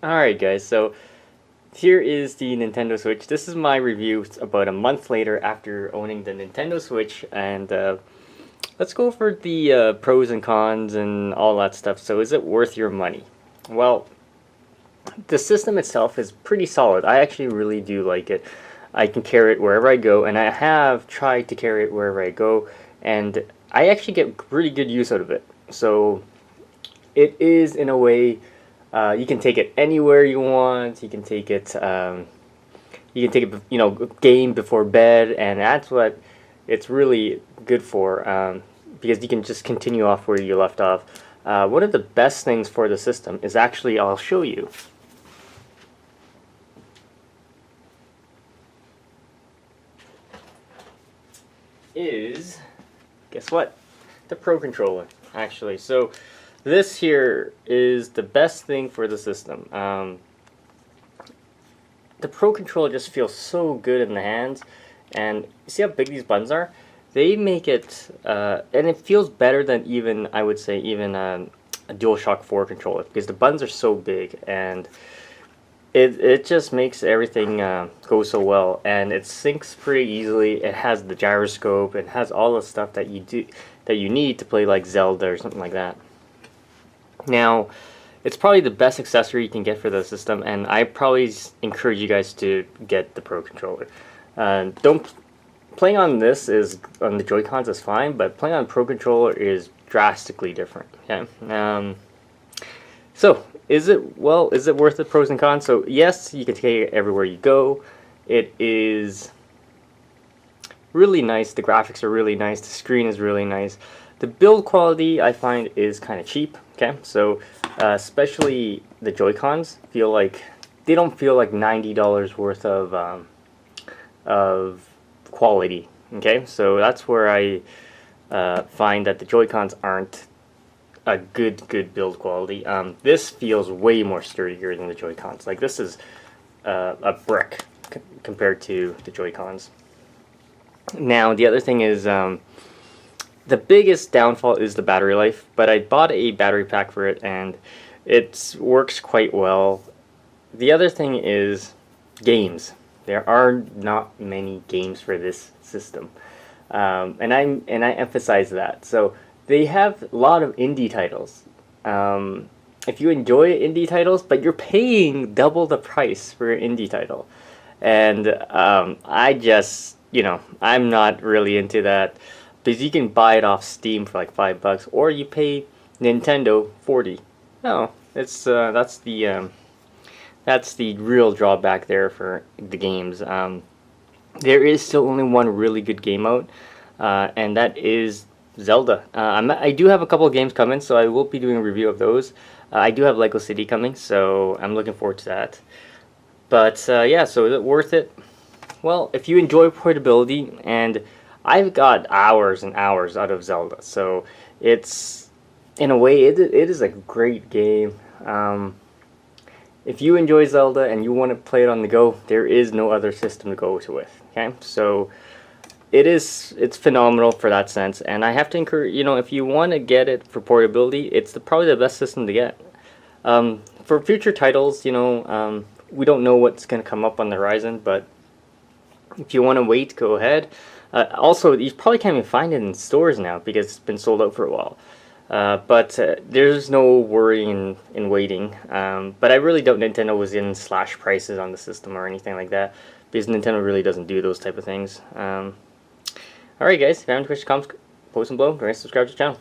Alright guys, so here is the Nintendo Switch. This is my review about a month later after owning the Nintendo Switch, and let's go over the pros and cons and all that stuff. So is it worth your money? Well, the system itself is pretty solid. I actually really do like it. I can carry it wherever I go, and I have tried to carry it wherever I go, and I actually get really good use out of it. So it is, in a way, you can take it anywhere you want. You can take it, game before bed, and that's what it's really good for, because you can just continue off where you left off. One of the best things for the system is actually, I'll show you. Is, guess what? The Pro Controller, actually. So this here is the best thing for the system. The Pro Controller just feels so good in the hands, and you see how big these buttons are? They make it, and it feels better than even, I would say, even a DualShock 4 controller, because the buttons are so big, and it just makes everything go so well, and it syncs pretty easily. It has the gyroscope, it has all the stuff that you need to play like Zelda or something like that. Now, it's probably the best accessory you can get for the system, and I probably encourage you guys to get the Pro Controller. Don't Playing on this is on the Joy-Cons is fine, but playing on Pro Controller is drastically different. Okay. So is it worth the pros and cons? So yes, you can take it everywhere you go. It is really nice. The graphics are really nice. The screen is really nice. The build quality, I find, is kind of cheap. Okay, so especially the Joy-Cons they don't feel like $90 worth of quality. Okay, so that's where I find that the Joy-Cons aren't a good build quality. This feels way more sturdier than the Joy-Cons. Like, this is a brick compared to the Joy-Cons. Now, the other thing is, the biggest downfall is the battery life, but I bought a battery pack for it, and it works quite well. The other thing is games. There are not many games for this system, and I emphasize that. So they have a lot of indie titles. If you enjoy indie titles, but you're paying double the price for an indie title, and I just, I'm not really into that, because you can buy it off Steam for like $5, or you pay Nintendo $40. No, it's that's the real drawback there for the games. There is still only one really good game out, and that is Zelda. I do have a couple of games coming, so I will be doing a review of those. I do have Lego City coming, so I'm looking forward to that. But yeah, so is it worth it? Well, if you enjoy portability, and I've got hours and hours out of Zelda, so it's, in a way, it is a great game. If you enjoy Zelda and you want to play it on the go, there is no other system to go to with. Okay, so it's phenomenal for that sense, and I have to encourage, if you want to get it for portability, it's probably the best system to get. For future titles, we don't know what's going to come up on the horizon, but if you want to wait, go ahead. Also, you probably can't even find it in stores now because it's been sold out for a while. But there's no worry in waiting. But I really doubt Nintendo was in slash prices on the system or anything like that, because Nintendo really doesn't do those type of things. Alright guys, if you have any questions, comments, post them below. Subscribe to the channel.